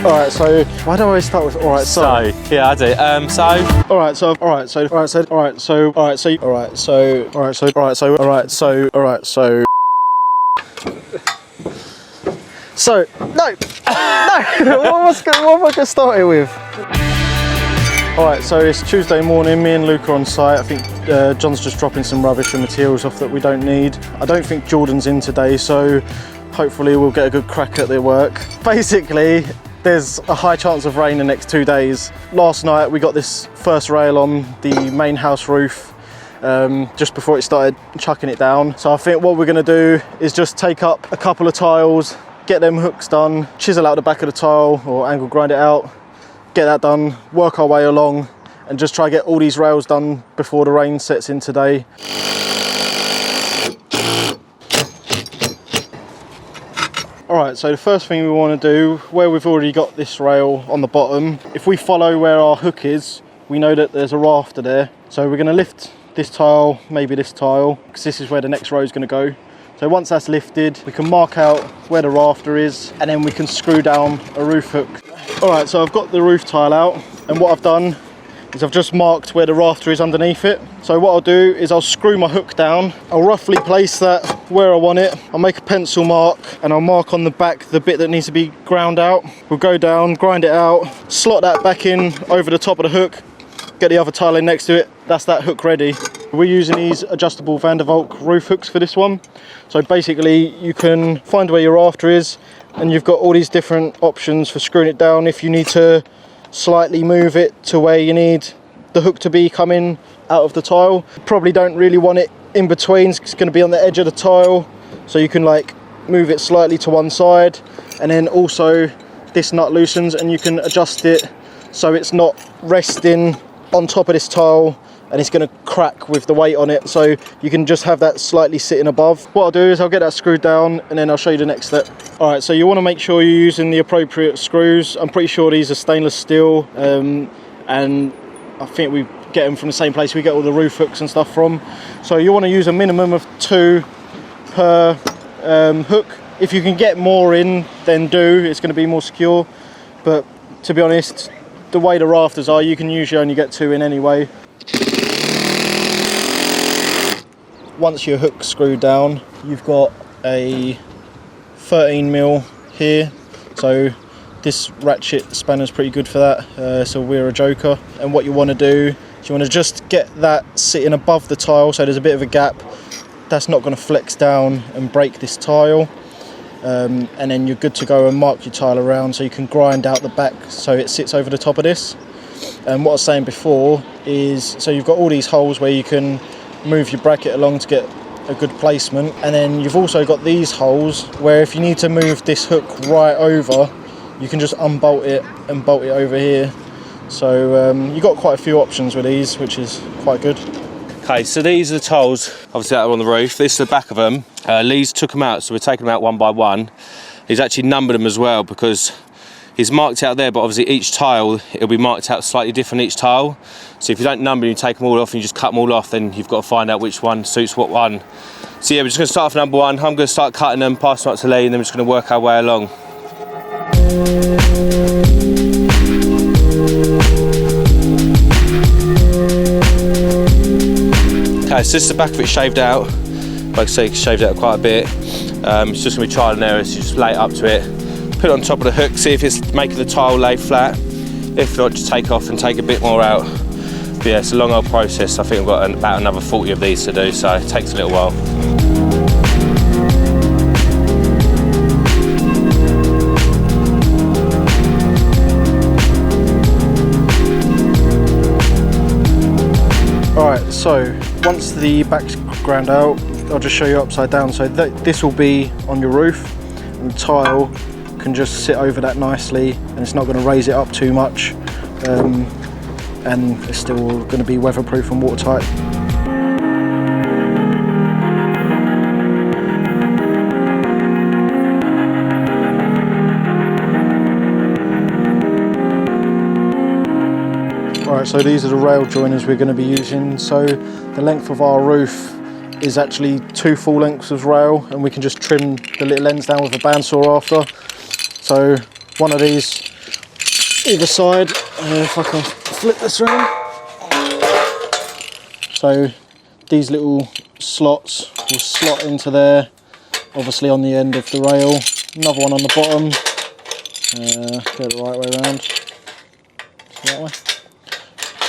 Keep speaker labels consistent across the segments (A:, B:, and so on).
A: Alright, so why do I always start with alright, so?
B: Yeah, I do.
A: Alright, so So, no! what am I gonna start it with? Alright, so it's Tuesday morning, me and Luke are on site. I think John's just dropping some rubbish and materials off that we don't need. I don't think Jordan's in today, so hopefully we'll get a good crack at their work. Basically, there's a high chance of rain the next 2 days. Last night we got this first rail on the main house roof just before it started chucking it down. So I think what we're gonna do is just take up a couple of tiles, get them hooks done, chisel out the back of the tile or angle grind it out, get that done, work our way along and just try to get all these rails done before the rain sets in today. Alright, so the first thing we want to do, where we've already got this rail on the bottom, if we follow where our hook is, we know that there's a rafter there. So we're going to lift this tile, maybe this tile, because this is where the next row is going to go. So once that's lifted, we can mark out where the rafter is, and then we can screw down a roof hook. Alright, so I've got the roof tile out, and what I've done is I've just marked where the rafter is underneath it. So what I'll do is I'll screw my hook down, I'll roughly place that where I want it, I'll make a pencil mark and I'll mark on the back the bit that needs to be ground out. We'll go down, grind it out, slot that back in over the top of the hook, get the other tile in next to it, that's that hook ready. We're using these adjustable Vandervalk roof hooks for this one. So basically you can find where your rafter is and you've got all these different options for screwing it down. If you need to slightly move it to where you need the hook to be coming out of the tile, probably don't really want it in between, it's going to be on the edge of the tile, so you can like move it slightly to one side, and then also this nut loosens and you can adjust it so it's not resting on top of this tile and it's going to crack with the weight on it, so you can just have that slightly sitting above. What I'll do is I'll get that screwed down and then I'll show you the next step. Alright, so you want to make sure you're using the appropriate screws. I'm pretty sure these are stainless steel, and I think we get them from the same place we get all the roof hooks and stuff from. So you want to use a minimum of 2 per hook. If you can get more in, then do, it's going to be more secure. But to be honest, the way the rafters are, you can usually only get 2 in anyway. Once your hook's screwed down, you've got a 13mm here, so this ratchet spanner's pretty good for that, so we're a joker. And what you want to do is you want to just get that sitting above the tile, so there's a bit of a gap. That's not going to flex down and break this tile, and then you're good to go and mark your tile around so you can grind out the back so it sits over the top of this. And what I was saying before is, so you've got all these holes where you can move your bracket along to get a good placement, and then you've also got these holes where if you need to move this hook right over, you can just unbolt it and bolt it over here. So you've got quite a few options with these, which is quite good.
B: Okay, so these are the tiles, obviously that are on the roof. This is the back of them. Lee's took them out, so we're taking them out one by one. He's actually numbered them as well because he's marked out there, but obviously each tile, it'll be marked out slightly different each tile. So if you don't number, you take them all off and you just cut them all off, then you've got to find out which one suits what one. So yeah, we're just going to start off number 1. I'm going to start cutting them, pass them up to Lee, and then we're just going to work our way along. Okay, so this is the back of it shaved out. Like I say, it's shaved out quite a bit. It's just going to be trial and error, so you just lay it up to it. Put it on top of the hook, see if it's making the tile lay flat. If not, just take off and take a bit more out. But yeah, it's a long old process. I think I've got about another 40 of these to do, so it takes a little while.
A: Alright, so once the back's ground out, I'll just show you upside down. So this will be on your roof, and the tile can just sit over that nicely, and it's not going to raise it up too much, and it's still going to be weatherproof and watertight. Alright, so these are the rail joiners we're going to be using. So the length of our roof is actually 2 full lengths of rail, and we can just trim the little ends down with a bandsaw after. So one of these either side. If I can flip this around. So these little slots will slot into there, obviously on the end of the rail. Another one on the bottom. Get it the right way around. That way.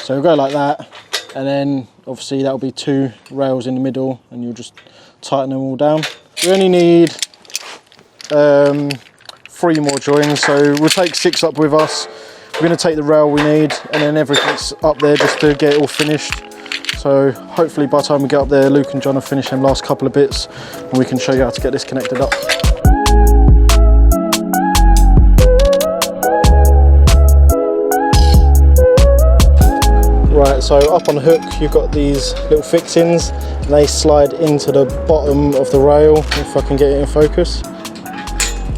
A: So we'll go like that, and then obviously that'll be 2 rails in the middle, and you'll just tighten them all down. We only need 3 more joins, so we'll take 6 up with us. We're going to take the rail we need, and then everything's up there just to get it all finished. So hopefully by the time we get up there, Luke and John have finished them last couple of bits, and we can show you how to get this connected up. Right, so up on the hook you've got these little fixings, and they slide into the bottom of the rail, if I can get it in focus,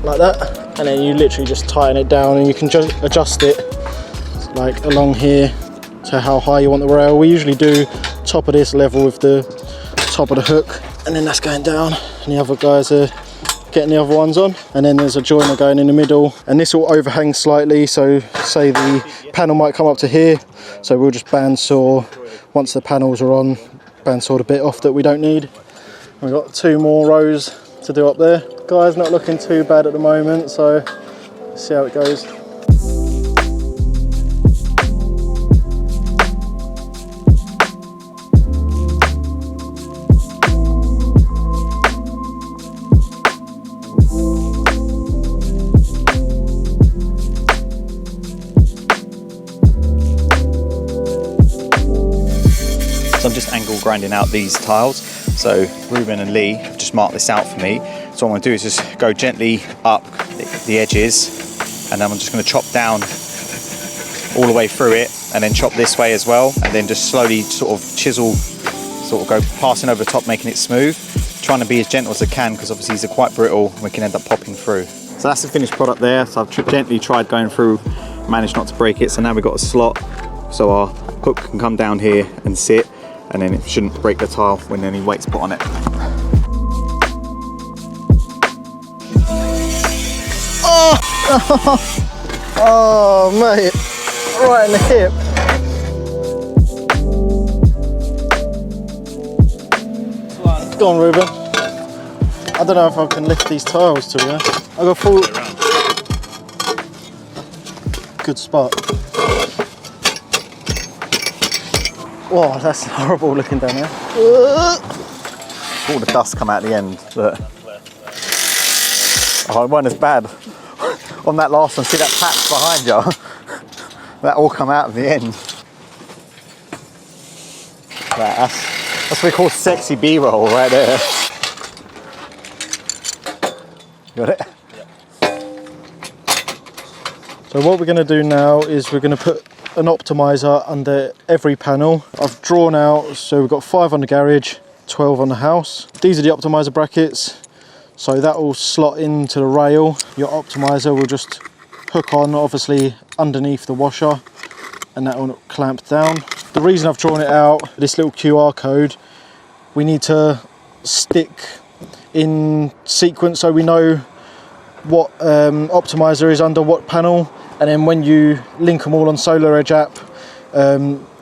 A: like that. And then you literally just tighten it down, and you can just adjust it like along here to how high you want the rail. We usually do top of this level with the top of the hook, and then that's going down, and the other guys are getting the other ones on. And then there's a joiner going in the middle, and this will overhang slightly, so say the panel might come up to here, so we'll just bandsaw once the panels are on, bandsaw the bit off that we don't need. We've got 2 more rows to do up there. Guy's not looking too bad at the moment, so let's see how it goes.
C: So I'm just angle grinding out these tiles. So Ruben and Lee have just marked this out for me. So what I'm going to do is just go gently up the edges, and then I'm just going to chop down all the way through it, and then chop this way as well, and then just slowly sort of chisel, sort of go passing over the top, making it smooth. Trying to be as gentle as I can, because obviously these are quite brittle and we can end up popping through. So that's the finished product there. So I've gently tried going through, managed not to break it. So now we've got a slot, so our hook can come down here and sit, and then it shouldn't break the tile when any weight's put on it.
A: Oh mate, right in the hip. Go on Ruben. I don't know if I can lift these tiles to be honest. I got full. Good spot. Whoa, that's horrible looking down there.
C: All the dust come out at the end. Look. Oh, it wasn't as bad. On that last one, see that patch behind you? That all come out at the end. That's what we call sexy B-roll right there. Got it?
A: So what we're going to do now is we're going to put an optimizer under every panel. I've drawn out, so we've got 5 on the garage, 12 on the house. These are the optimizer brackets. So that will slot into the rail. Your optimizer will just hook on, obviously underneath the washer, and that will clamp down. The reason I've drawn it out, this little QR code, we need to stick in sequence so we know what optimizer is under what panel, and then when you link them all on Solar Edge app,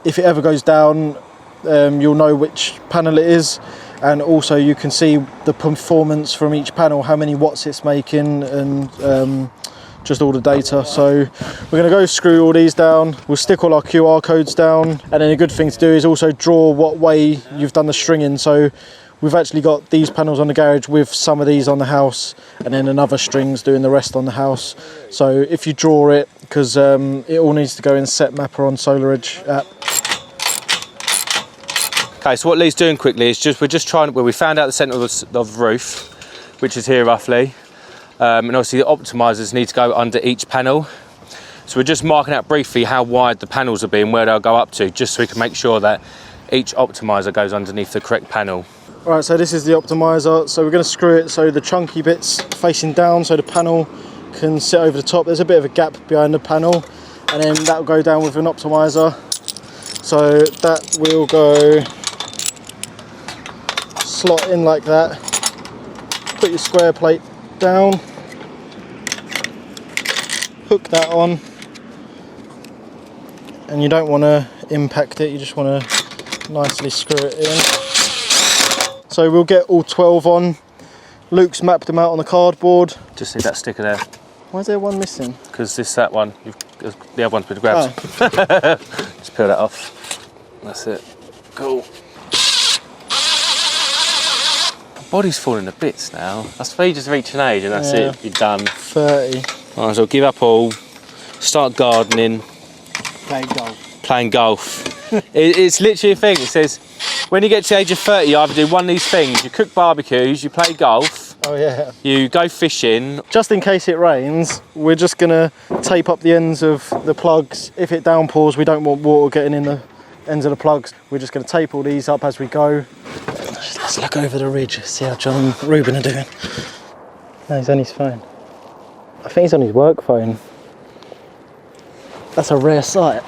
A: if it ever goes down, you'll know which panel it is. And also you can see the performance from each panel, how many watts it's making, and just all the data. So we're going to go screw all these down, we'll stick all our QR codes down, and then a good thing to do is also draw what way you've done the stringing. So we've actually got these panels on the garage with some of these on the house, and then another string's doing the rest on the house. So if you draw it, because it all needs to go in Set Mapper on Solar Edge app.
B: Okay, so what Lee's doing quickly is we're just trying, well, we found out the centre of the roof, which is here roughly, and obviously the optimizers need to go under each panel. So we're just marking out briefly how wide the panels will be and where they'll go up to, just so we can make sure that each optimizer goes underneath the correct panel.
A: All right, so this is the optimizer. So we're going to screw it so the chunky bit's facing down, so the panel can sit over the top. There's a bit of a gap behind the panel, and then that will go down with an optimizer. So that will go slot in like that. Put your square plate down, hook that on, and you don't want to impact it, you just want to nicely screw it in. So we'll get all 12 on. Luke's mapped them out on the cardboard.
B: Just need that sticker there.
A: Why is there one missing?
B: Because that one, the other one's been grabbed.
A: Oh.
B: Just peel that off. That's it. Cool. My body's falling to bits now. I suppose you just reach an age and that's it, you're done.
A: 30.
B: Might as well give up all, start gardening. Playing golf. It's literally a thing. It says, when you get to the age of 30, you either do one of these things. You cook barbecues, you play golf.
A: Oh yeah.
B: You go fishing.
A: Just in case it rains, we're just gonna tape up the ends of the plugs. If it downpours, we don't want water getting in the ends of the plugs. We're just gonna tape all these up as we go. Let's look over the ridge, see how John and Ruben are doing. No, he's on his phone. I think he's on his work phone. That's a rare sight.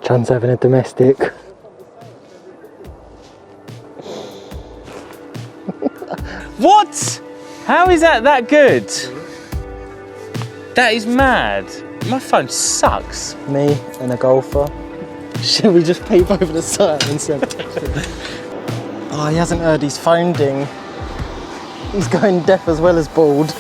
A: John's having a domestic.
B: What? How is that good? That is mad. My phone sucks.
A: Me and a golfer. Should we just peep over the side and send Oh, he hasn't heard his phone ding. He's going deaf as well as bald.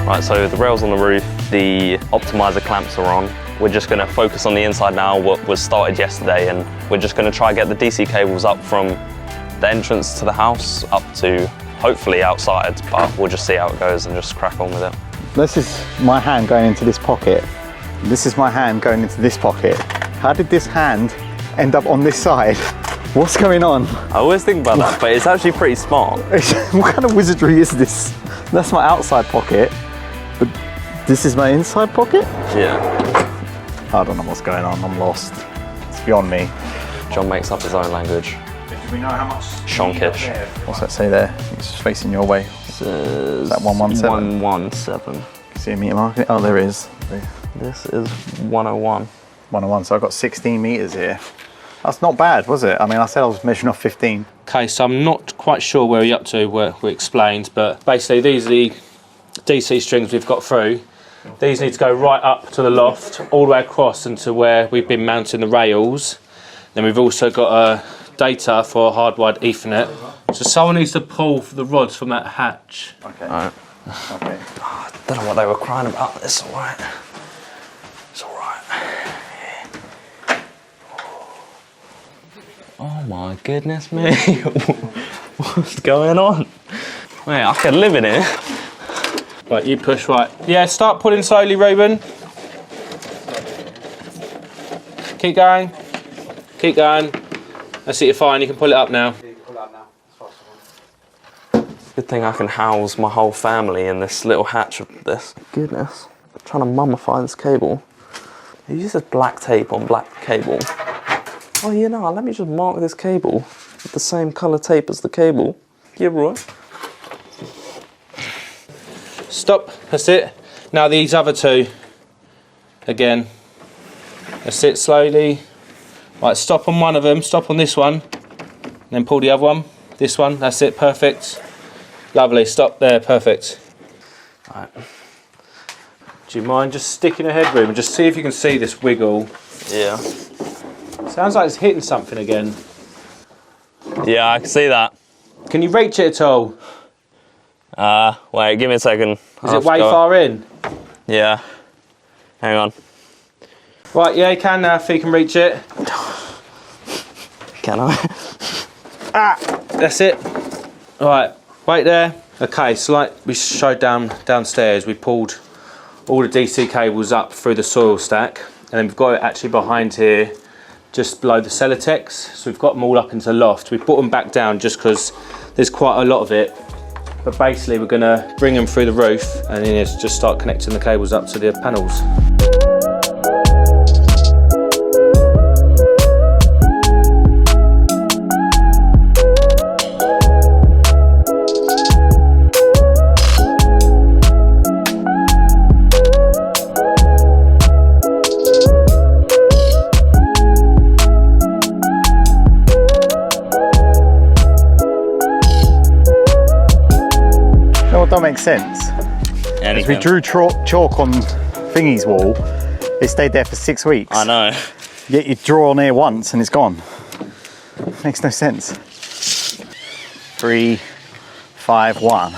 D: Right, so the rails on the roof, the Optimizer clamps are on. We're just going to focus on the inside now, what was started yesterday, and we're just going to try and get the DC cables up from the entrance to the house up to hopefully outside, but we'll just see how it goes and just crack on with it.
C: This is my hand going into this pocket. This is my hand going into this pocket. How did this hand end up on this side? What's going on?
D: I always think about that, but it's actually pretty smart.
C: What kind of wizardry is this? That's my outside pocket, but this is my inside pocket?
D: Yeah.
C: I don't know what's going on, I'm lost. It's beyond me.
D: John makes up his own language.
C: Do we know how much?
D: Shonkish.
C: What's that say there? It's facing your way.
D: Is
C: that 117?
D: 117.
C: See a meter marker? Oh, there is.
D: This is 101.
C: 101, so I've got 16 meters here. That's not bad, was it? I mean, I said I was measuring off 15.
B: Okay, so I'm not quite sure where we're up to, where we explained, but basically these are the DC strings we've got through. These need to go right up to the loft, all the way across into where we've been mounting the rails. Then we've also got data for a hardwired Ethernet. So someone needs to pull the rods from that hatch.
C: Okay.
D: All right.
C: Okay.
D: Oh, I don't know what they were crying about. It's all right. It's all right. Oh my goodness me. What's going on? Mate, I could live in here.
B: Right, you push right. Yeah, start pulling slowly, Ruben. Keep going. Keep going. That's it, you're fine. You can pull it up now.
D: Good thing I can house my whole family in this little hatch of this. Goodness. I'm trying to mummify this cable. It uses black tape on black cable. Oh, you know, let me just mark this cable with the same colour tape as the cable. Yeah, right.
B: Stop, that's it. Now these other two, again. That's it, slowly. Right, stop on one of them, stop on this one, and then pull the other one. This one, that's it, perfect. Lovely, stop there, perfect. Right. Do you mind just sticking a headroom and just see if you can see this wiggle?
D: Yeah.
B: Sounds like it's hitting something again.
D: Yeah, I can see that.
B: Can you reach it at all?
D: Wait, give me a second.
B: Is it way far in?
D: Yeah. Hang on.
B: Right, yeah, you can now if you can reach it.
D: Can I?
B: That's it. Right, wait there. Okay, so like we showed downstairs, we pulled all the DC cables up through the soil stack, and then we've got it actually behind here, just below the Celotex. So we've got them all up into the loft. We've put them back down just because there's quite a lot of it. But basically we're gonna bring them through the roof and then just start connecting the cables up to the panels.
C: Don't make sense. As we drew chalk on Thingy's wall, it stayed there for 6 weeks.
D: I know.
C: Yet you draw on here once and it's gone. Makes no sense. 3, 5, 1.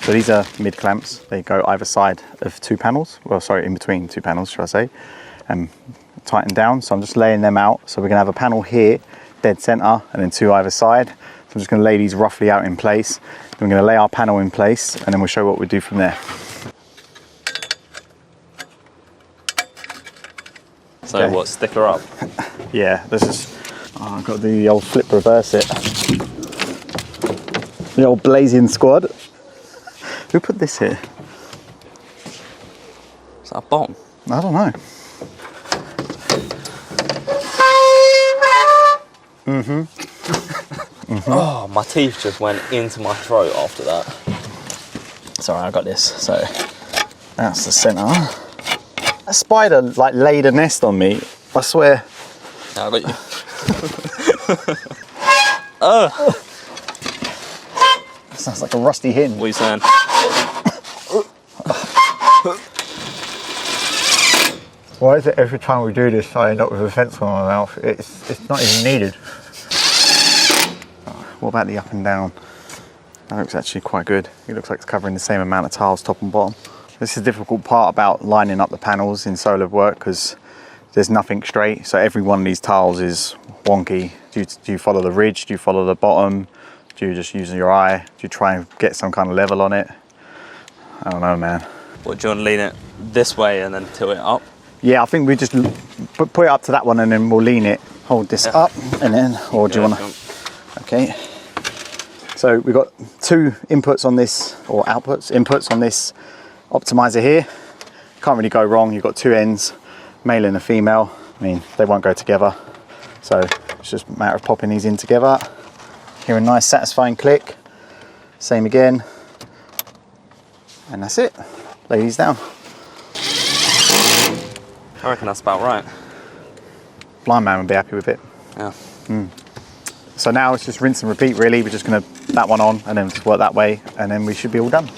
C: So these are mid clamps. They go either side of 2 panels. Well, sorry, in between 2 panels, should I say. And tighten down. So I'm just laying them out. So we're gonna have a panel here, dead center, and then 2 either side. So I'm just gonna lay these roughly out in place. Then we're gonna lay our panel in place, and then we'll show what we do from there.
D: So
C: Okay.
D: what, stick her up?
C: Yeah, this is, oh, I've got to do the old flip reverse it. The old blazing squad. Who put this here?
D: Is that a bomb?
C: I don't know.
D: Oh, my teeth just went into my throat after that.
C: Sorry, I got this. So that's the center. A spider like laid a nest on me. I swear.
D: Yeah, I got you.
C: Sounds like a rusty hinge.
D: What are you saying?
C: Why is it every time we do this I end up with a fence on my mouth? It's not even needed. What about the up and down? That looks actually quite good. It looks like it's covering the same amount of tiles top and bottom. This is the difficult part about lining up the panels in solar work because there's nothing straight. So every one of these tiles is wonky. Do you follow the ridge? Do you follow the bottom? Do you just use your eye? Do you try and get some kind of level on it? I don't know, man.
D: What, do you want to lean it this way and then tilt it up?
C: Yeah, I think we just put it up to that one and then we'll lean it. Hold this up and then, or do you want to? Okay. So we've got 2 inputs on this, or inputs on this optimizer here. Can't really go wrong. You've got 2 ends, male and a female. I mean, they won't go together. So it's just a matter of popping these in together. Hear a nice satisfying click. Same again. And that's it. Lay these down.
D: I reckon that's about right.
C: Blind man would be happy with it.
D: Yeah.
C: So now it's just rinse and repeat really. We're just gonna that one on and then just work that way and then we should be all done.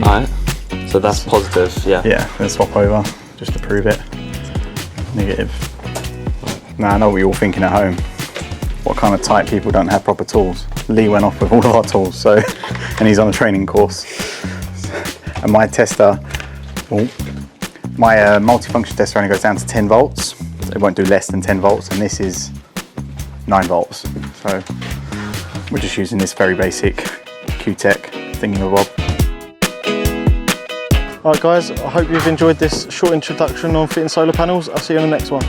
D: Alright. So that's positive, yeah.
C: Yeah, then swap over just to prove it. Negative. Now I know what you're all thinking at home. What kind of tight people don't have proper tools? Lee went off with all of our tools, so and he's on a training course. And my tester, well, my multifunction tester only goes down to 10 volts. It won't do less than 10 volts, and this is 9 volts. So we're just using this very basic Q-Tech thingy-mabob.
A: Alright guys, I hope you've enjoyed this short introduction on fitting solar panels. I'll see you on the next one.